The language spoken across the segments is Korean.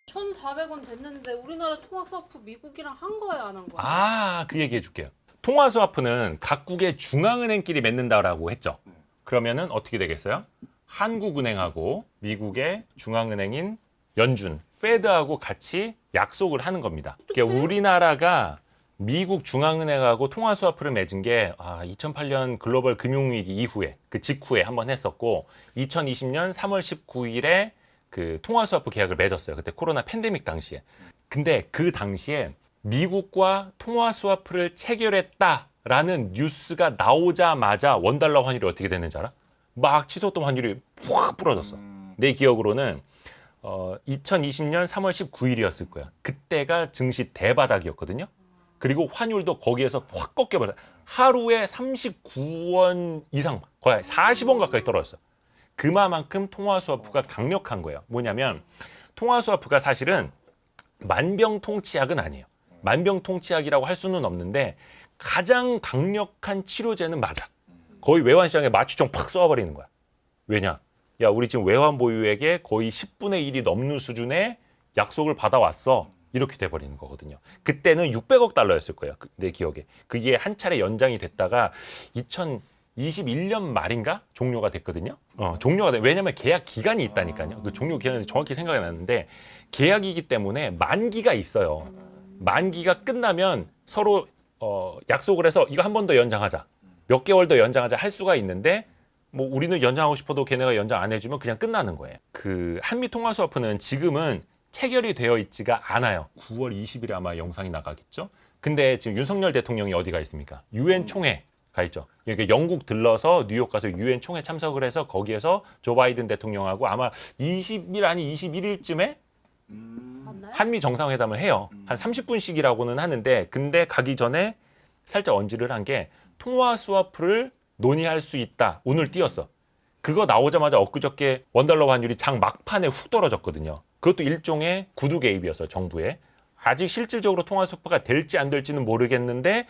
$1,400원 됐는데 우리나라 통화스와프 미국이랑 한 거야 안 한 거야? 아, 그 얘기 해줄게요. 통화스와프는 각국의 중앙은행끼리 맺는다라고 했죠. 그러면은 어떻게 되겠어요? 한국은행하고 미국의 중앙은행인 연준, 페드하고 같이 약속을 하는 겁니다. 그러니까 우리나라가 미국 중앙은행하고 통화스와프를 맺은 게 2008년 글로벌 금융위기 이후에 그 직후에 한번 했었고 2020년 3월 19일에 그 통화스와프 계약을 맺었어요. 그때 코로나 팬데믹 당시에. 근데 그 당시에 미국과 통화스와프를 체결했다라는 뉴스가 나오자마자 원달러 환율이 어떻게 됐는지 알아? 막 치솟던 환율이 확 부러졌어. 내 기억으로는 2020년 3월 19일이었을 거야. 그때가 증시 대바닥이었거든요. 그리고 환율도 거기에서 확 꺾여버렸어. 하루에 39원 이상, 거의 40원 가까이 떨어졌어. 그만큼 통화스와프가 강력한 거예요. 뭐냐면 통화스와프가 사실은 만병통치약은 아니에요. 만병통치약이라고 할 수는 없는데 가장 강력한 치료제는 맞아. 거의 외환시장에 마취총 팍 쏘아버리는 거야. 왜냐? 야, 우리 지금 외환 보유액의 거의 10분의 1이 넘는 수준의 약속을 받아왔어. 이렇게 돼버리는 거거든요. 그때는 600억 달러였을 거예요. 내 기억에. 그게 한 차례 연장이 됐다가 2021년 말인가? 종료가 됐거든요. 종료가 돼. 왜냐면 계약 기간이 있다니까요. 그 종료 기간이 정확히 생각이 나는데 계약이기 때문에 만기가 있어요. 만기가 끝나면 서로 약속을 해서 이거 한 번 더 연장하자. 몇 개월 더 연장하자 할 수가 있는데 뭐 우리는 연장하고 싶어도 걔네가 연장 안 해주면 그냥 끝나는 거예요. 그 한미 통화스와프는 지금은 체결이 되어 있지가 않아요. 9월 20일에 아마 영상이 나가겠죠. 근데 지금 윤석열 대통령이 어디가 있습니까? 유엔 총회 가 있죠. 그러니까 영국 들러서 뉴욕 가서 유엔 총회 참석을 해서 거기에서 조 바이든 대통령하고 아마 20일 아니 21일쯤에 맞나요? 한미 정상회담을 해요. 한 30분씩이라고는 하는데 근데 가기 전에 살짝 언지를 한 게 통화 스와프를 논의할 수 있다. 오늘 띄었어. 그거 나오자마자 엊그저께 원달러 환율이 장 막판에 훅 떨어졌거든요. 그것도 일종의 구두 개입이었어요. 정부에. 아직 실질적으로 통화 스와프가 될지 안 될지는 모르겠는데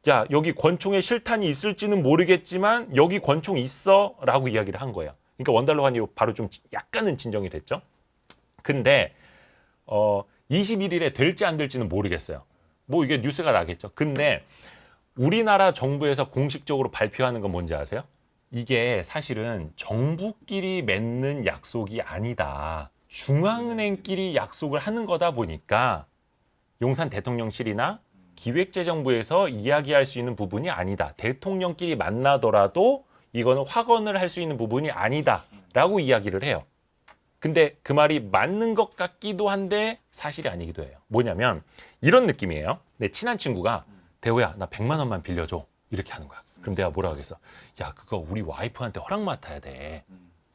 야, 여기 권총에 실탄이 있을지는 모르겠지만 여기 권총 있어 라고 이야기를 한 거예요. 그러니까 원달러 환율이 바로 좀 약간은 진정이 됐죠. 근데 21일에 될지 안 될지는 모르겠어요. 뭐 이게 뉴스가 나겠죠. 근데 우리나라 정부에서 공식적으로 발표하는 건 뭔지 아세요? 이게 사실은 정부끼리 맺는 약속이 아니다. 중앙은행끼리 약속을 하는 거다 보니까 용산 대통령실이나 기획재정부에서 이야기할 수 있는 부분이 아니다. 대통령끼리 만나더라도 이거는 확언을 할 수 있는 부분이 아니다. 라고 이야기를 해요. 근데 그 말이 맞는 것 같기도 한데 사실이 아니기도 해요. 뭐냐면 이런 느낌이에요. 내 친한 친구가 대호야 나 100만 원만 빌려줘. 이렇게 하는 거야. 그럼 내가 뭐라 하겠어? 야 그거 우리 와이프한테 허락 맡아야 돼.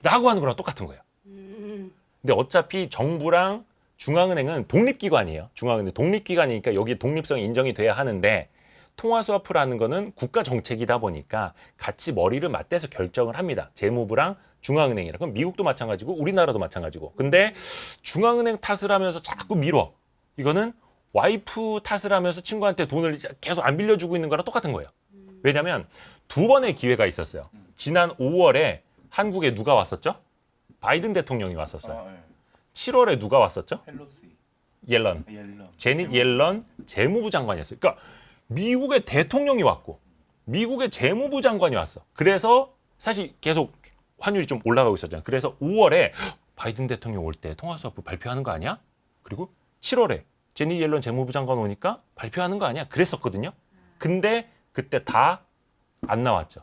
라고 하는 거랑 똑같은 거예요. 근데 어차피 정부랑 중앙은행은 독립기관이에요. 중앙은행 독립기관이니까 여기 독립성이 인정이 돼야 하는데 통화스와프라는 거는 국가 정책이다 보니까 같이 머리를 맞대서 결정을 합니다. 재무부랑 중앙은행이라. 그럼 미국도 마찬가지고 우리나라도 마찬가지고. 근데 중앙은행 탓을 하면서 자꾸 미뤄. 이거는 와이프 탓을 하면서 친구한테 돈을 계속 안 빌려주고 있는 거랑 똑같은 거예요. 왜냐하면 두 번의 기회가 있었어요. 지난 5월에 한국에 누가 왔었죠? 바이든 대통령이 왔었어요. 7월에 누가 왔었죠? 펠로시. 옐런. 제닛 옐런 재무부 장관이었어요. 그러니까 미국의 대통령이 왔고 미국의 재무부 장관이 왔어. 그래서 사실 계속 환율이 좀 올라가고 있었잖아요. 그래서 5월에 바이든 대통령 올 때 통화스와프 발표하는 거 아니야? 그리고 7월에 제닛 옐런 재무부 장관 오니까 발표하는 거 아니야? 그랬었거든요. 근데 그때 다 안 나왔죠.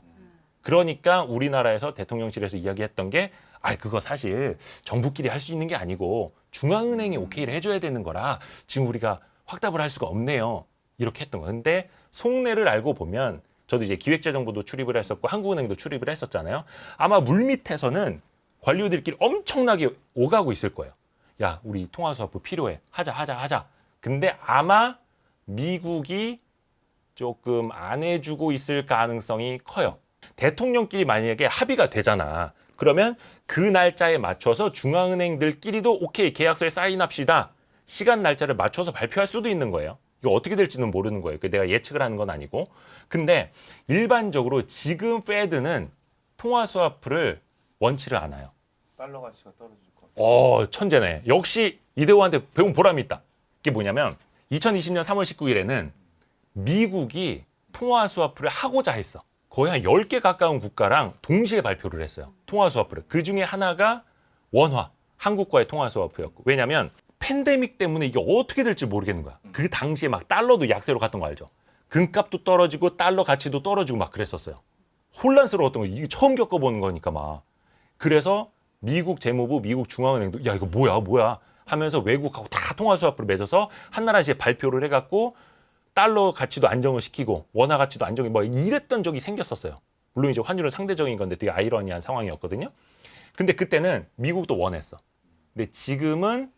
그러니까 우리나라에서 대통령실에서 이야기했던 게 그거 사실 정부끼리 할 수 있는 게 아니고 중앙은행이 오케이를 해줘야 되는 거라 지금 우리가 확답을 할 수가 없네요. 이렇게 했던 거예요. 근데 속내를 알고 보면 저도 이제 기획재정부도 출입을 했었고 한국은행도 출입을 했었잖아요. 아마 물밑에서는 관료들끼리 엄청나게 오가고 있을 거예요. 야, 우리 통화스와프 필요해. 하자. 근데 아마 미국이 조금 안 해주고 있을 가능성이 커요. 대통령끼리 만약에 합의가 되잖아. 그러면 그 날짜에 맞춰서 중앙은행들끼리도 오케이 계약서에 사인합시다. 시간 날짜를 맞춰서 발표할 수도 있는 거예요. 이거 어떻게 될지는 모르는 거예요. 내가 예측을 하는 건 아니고. 근데 일반적으로 지금 페드는 통화스와프를 원치를 않아요. 달러 가치가 떨어질 것 같아요. 천재네. 역시 이대호한테 배운 보람이 있다. 이게 뭐냐면 2020년 3월 19일에는 미국이 통화 스와프를 하고자 했어. 거의 한 10개 가까운 국가랑 동시에 발표를 했어요. 통화 스와프를. 그 중에 하나가 원화, 한국과의 통화 스와프였고. 왜냐면 팬데믹 때문에 이게 어떻게 될지 모르겠는 거야. 그 당시에 막 달러도 약세로 갔던 거 알죠? 금값도 떨어지고 달러 가치도 떨어지고 막 그랬었어요. 혼란스러웠던 거. 이게 처음 겪어보는 거니까 막. 그래서 미국 재무부, 미국 중앙은행도 야 이거 뭐야 하면서 외국하고 다 통화 스와프를 맺어서 한나라시에 발표를 해갖고 달러 가치도 안정을 시키고 원화 가치도 안정이 뭐 이랬던 적이 생겼었어요. 물론 이제 환율은 상대적인 건데 되게 아이러니한 상황이었거든요. 근데 그때는 미국도 원했어. 근데 지금은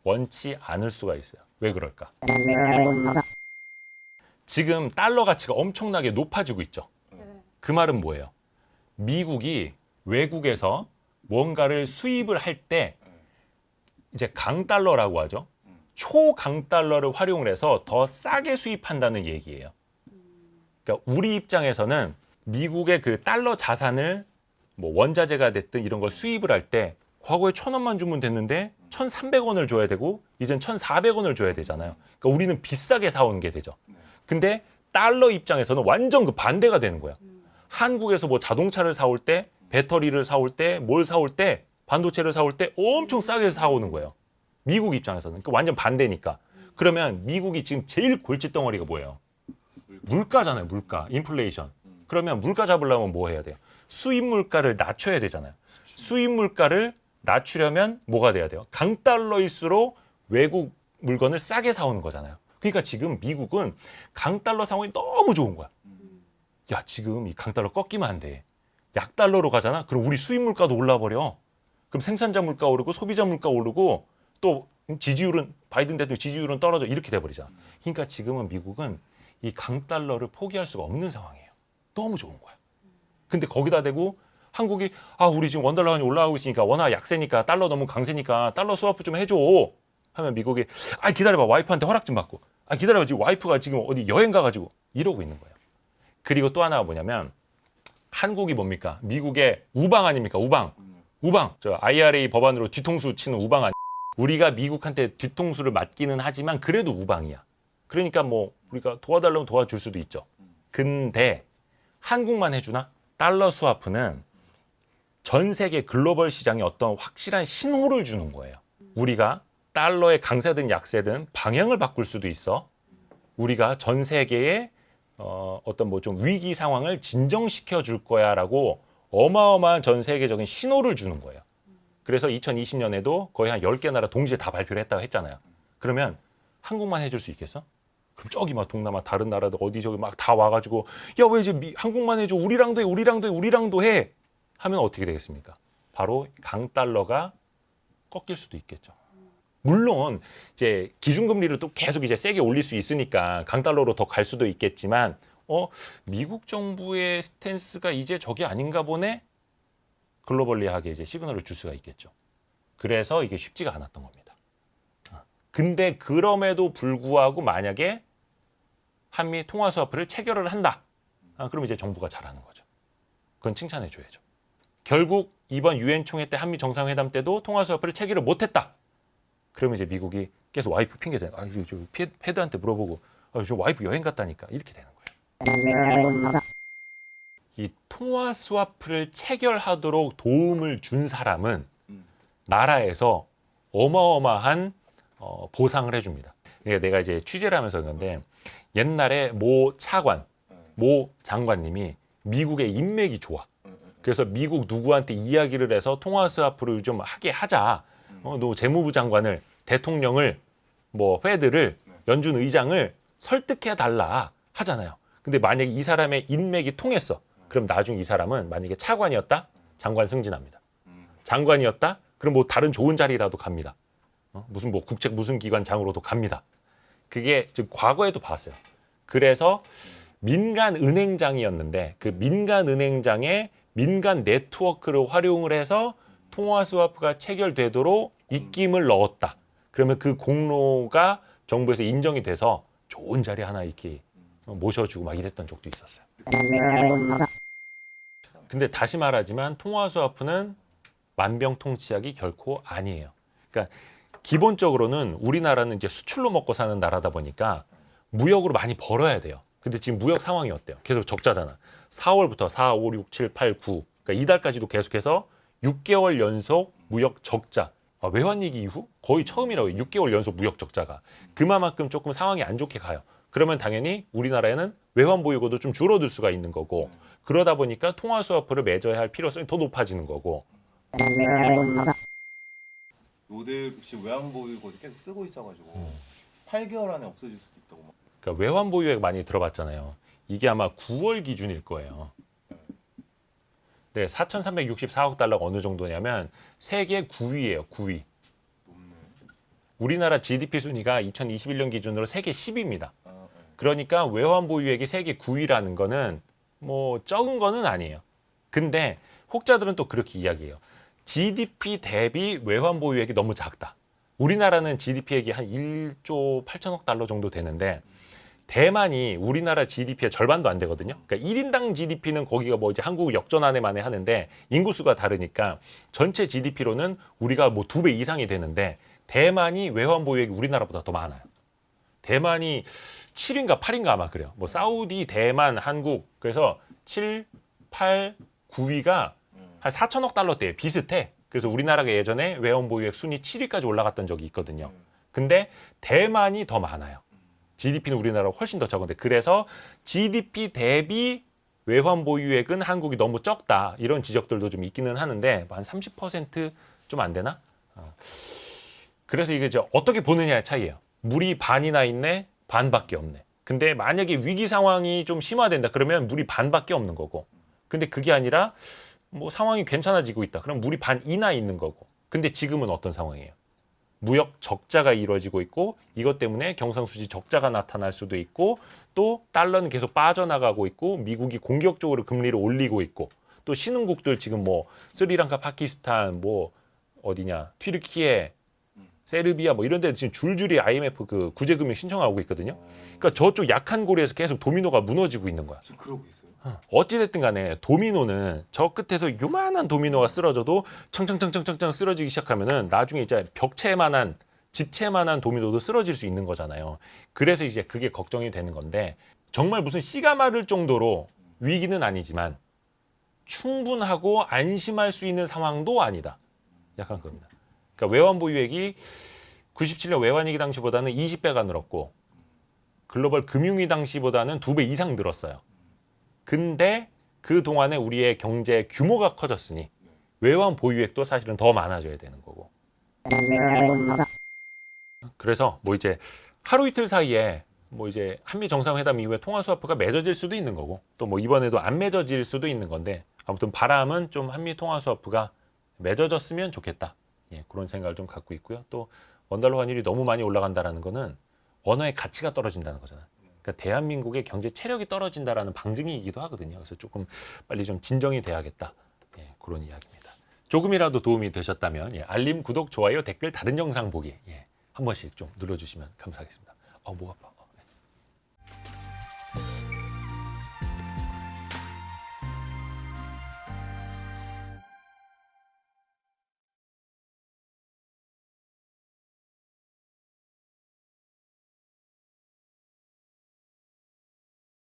원치 않을 수가 있어요. 왜 그럴까? 지금 달러 가치가 엄청나게 높아지고 있죠. 네. 그 말은 뭐예요? 미국이 외국에서 뭔가를 수입을 할 때 이제 강달러라고 하죠. 초강달러를 활용을 해서 더 싸게 수입한다는 얘기예요. 그러니까 우리 입장에서는 미국의 그 달러 자산을 뭐 원자재가 됐든 이런 걸 수입을 할 때 과거에 1,000원만 주면 됐는데 1,300원을 줘야 되고 이젠 1,400원을 줘야 되잖아요. 그러니까 우리는 비싸게 사오는 게 되죠. 근데 달러 입장에서는 완전 그 반대가 되는 거야. 한국에서 뭐 자동차를 사올 때, 배터리를 사올 때, 뭘 사올 때, 반도체를 사올 때 엄청 싸게 사오는 거예요. 미국 입장에서는. 그러니까 완전 반대니까. 그러면 미국이 지금 제일 골칫덩어리가 뭐예요? 물가잖아요. 물가. 인플레이션. 그러면 물가 잡으려면 뭐 해야 돼요? 수입 물가를 낮춰야 되잖아요. 수입 물가를 낮추려면 뭐가 돼야 돼요? 강달러일수록 외국 물건을 싸게 사오는 거잖아요. 그러니까 지금 미국은 강달러 상황이 너무 좋은 거야. 야, 지금 이 강달러 꺾이면 안 돼. 약달러로 가잖아? 그럼 우리 수입 물가도 올라버려. 그럼 생산자 물가 오르고 소비자 물가 오르고 또 지지율은 바이든 대통령 지지율은 떨어져 이렇게 돼버리잖아. 그러니까 지금은 미국은 이 강달러를 포기할 수가 없는 상황이에요. 너무 좋은 거야. 근데 거기다 대고 한국이 우리 지금 원달러 환율 올라가고 있으니까 원화 약세니까 달러 너무 강세니까 달러 스와프 좀 해줘 하면 미국이 기다려봐 와이프한테 허락 좀 받고 기다려봐 지금 와이프가 지금 어디 여행 가가지고 이러고 있는 거예요. 그리고 또 하나가 뭐냐면 한국이 뭡니까? 미국의 우방 아닙니까? 우방. 저 IRA 법안으로 뒤통수 치는 우방 아니. 우리가 미국한테 뒤통수를 맞기는 하지만 그래도 우방이야. 그러니까 뭐 우리가 도와달라면 도와줄 수도 있죠. 근데 한국만 해주나? 달러 스와프는 전 세계 글로벌 시장에 어떤 확실한 신호를 주는 거예요. 우리가 달러의 강세든 약세든 방향을 바꿀 수도 있어. 우리가 전 세계의 어떤 뭐 좀 위기 상황을 진정시켜 줄 거야라고 어마어마한 전 세계적인 신호를 주는 거예요. 그래서 2020년에도 거의 한 10개 나라 동시에 다 발표를 했다고 했잖아요. 그러면 한국만 해줄 수 있겠어? 그럼 저기 막 동남아 다른 나라도 어디 저기 막 다 와가지고 야 왜 이제 한국만 해줘 우리랑도 해 하면 어떻게 되겠습니까? 바로 강달러가 꺾일 수도 있겠죠. 물론 이제 기준금리를 또 계속 이제 세게 올릴 수 있으니까 강달러로 더 갈 수도 있겠지만 미국 정부의 스탠스가 이제 저게 아닌가 보네. 글로벌리하게 이제 시그널을 줄 수가 있겠죠. 그래서 이게 쉽지가 않았던 겁니다. 근데 그럼에도 불구하고 만약에 한미 통화 스와프를 체결을 한다. 그럼 이제 정부가 잘하는 거죠. 그건 칭찬해 줘야죠. 결국 이번 유엔 총회 때 한미 정상회담 때도 통화 스와프를 체결을 못했다. 그러면 이제 미국이 계속 와이프 핑계 대는 거야. 저 패드한테 물어보고 저 와이프 여행 갔다니까 이렇게 되는 거예요. 이 통화 스와프를 체결하도록 도움을 준 사람은 나라에서 어마어마한 보상을 해줍니다. 내가 이제 취재를 하면서 그런데 옛날에 모 차관, 모 장관님이 미국의 인맥이 좋아. 그래서 미국 누구한테 이야기를 해서 통화 스와프를 좀 하게 하자. 너 재무부 장관을 대통령을 뭐 패드를 연준 의장을 설득해 달라 하잖아요. 근데 만약에 이 사람의 인맥이 통했어. 그럼 나중에 이 사람은 만약에 차관이었다? 장관 승진합니다. 장관이었다? 그럼 뭐 다른 좋은 자리라도 갑니다. 무슨 뭐 국책 무슨 기관장으로도 갑니다. 그게 지금 과거에도 봤어요. 그래서 민간 은행장이었는데 그 민간 은행장에 민간 네트워크를 활용을 해서 통화 스와프가 체결되도록 입김을 넣었다. 그러면 그 공로가 정부에서 인정이 돼서 좋은 자리 하나 이렇게 모셔주고 막 이랬던 적도 있었어요. 근데 다시 말하지만 통화 스와프는 만병통치약이 결코 아니에요. 그러니까 기본적으로는 우리나라는 이제 수출로 먹고 사는 나라다 보니까 무역으로 많이 벌어야 돼요. 근데 지금 무역 상황이 어때요? 계속 적자잖아. 4월부터 4, 5, 6, 7, 8, 9. 그러니까 이달까지도 계속해서 6개월 연속 무역 적자. 외환위기 이후 거의 처음이라고 해요. 6개월 연속 무역 적자가. 그만큼 조금 상황이 안 좋게 가요. 그러면 당연히 우리나라에는 외환 보유고도 좀 줄어들 수가 있는 거고 그러다 보니까 통화 스와프를 맺어야 할 필요성이 더 높아지는 거고. 노들 혹시 외환 보유고에서 계속 쓰고 있어가지고 8개월 안에 없어질 수도 있다고 막. 그러니까 외환 보유액 많이 들어봤잖아요. 이게 아마 9월 기준일 거예요. 네, 4,364억 달러가 어느 정도냐면 세계 9위예요. 9위. 높네. 우리나라 GDP 순위가 2021년 기준으로 세계 10위입니다. 네. 그러니까 외환 보유액이 세계 9위라는 거는 뭐 적은 거는 아니에요. 근데 혹자들은 또 그렇게 이야기해요. GDP 대비 외환 보유액이 너무 작다. 우리나라는 GDP액이 한 1조 8천억 달러 정도 되는데 대만이 우리나라 GDP의 절반도 안 되거든요. 그러니까 1인당 GDP는 거기가 뭐 이제 한국 역전안에 만에 하는데 인구수가 다르니까 전체 GDP로는 우리가 뭐 2배 이상이 되는데 대만이 외환 보유액이 우리나라보다 더 많아요. 대만이 7인가 8인가 아마 그래요. 뭐 사우디, 대만, 한국 그래서 7, 8, 9위가 한 4천억 달러대에 비슷해. 그래서 우리나라가 예전에 외환 보유액 순위 7위까지 올라갔던 적이 있거든요. 근데 대만이 더 많아요. GDP는 우리나라가 훨씬 더 적은데 그래서 GDP 대비 외환 보유액은 한국이 너무 적다. 이런 지적들도 좀 있기는 하는데 한 30%좀 안 되나? 그래서 이게 이제 어떻게 보느냐의 차이예요. 물이 반이나 있네, 반밖에 없네. 근데 만약에 위기 상황이 좀 심화된다 그러면 물이 반밖에 없는 거고. 근데 그게 아니라 뭐 상황이 괜찮아지고 있다. 그럼 물이 반이나 있는 거고. 근데 지금은 어떤 상황이에요? 무역 적자가 이루어지고 있고 이것 때문에 경상수지 적자가 나타날 수도 있고 또 달러는 계속 빠져나가고 있고 미국이 공격적으로 금리를 올리고 있고 또 신흥국들 지금 뭐 스리랑카, 파키스탄, 뭐 어디냐, 튀르키예, 세르비아 뭐 이런 데 지금 줄줄이 IMF 그 구제금융 신청하고 있거든요. 그러니까 저쪽 약한 고리에서 계속 도미노가 무너지고 있는 거야. 지금 그러고 있어요. 어찌됐든 간에 도미노는 저 끝에서 요만한 도미노가 쓰러져도 청청청청청청 쓰러지기 시작하면은 나중에 이제 벽체만한 집체만한 도미노도 쓰러질 수 있는 거잖아요. 그래서 이제 그게 걱정이 되는 건데 정말 무슨 씨가 마를 정도로 위기는 아니지만 충분하고 안심할 수 있는 상황도 아니다. 약간 그겁니다. 그러니까 외환 보유액이 97년 외환위기 당시보다는 20배가 늘었고 글로벌 금융위 당시보다는 2배 이상 늘었어요. 근데 그 동안에 우리의 경제 규모가 커졌으니 외환 보유액도 사실은 더 많아져야 되는 거고. 그래서 뭐 이제 하루 이틀 사이에 뭐 이제 한미 정상회담 이후에 통화 스와프가 맺어질 수도 있는 거고 또 뭐 이번에도 안 맺어질 수도 있는 건데 아무튼 바람은 좀 한미 통화 스와프가 맺어졌으면 좋겠다. 예, 그런 생각을 좀 갖고 있고요. 또 원달러 환율이 너무 많이 올라간다라는 거는 원화의 가치가 떨어진다는 거잖아요. 그러니까 대한민국의 경제 체력이 떨어진다라는 방증이기도 하거든요. 그래서 조금 빨리 좀 진정이 돼야겠다. 예, 그런 이야기입니다. 조금이라도 도움이 되셨다면 예, 알림, 구독, 좋아요, 댓글, 다른 영상 보기 한 번씩 좀 눌러주시면 감사하겠습니다. 목 아파.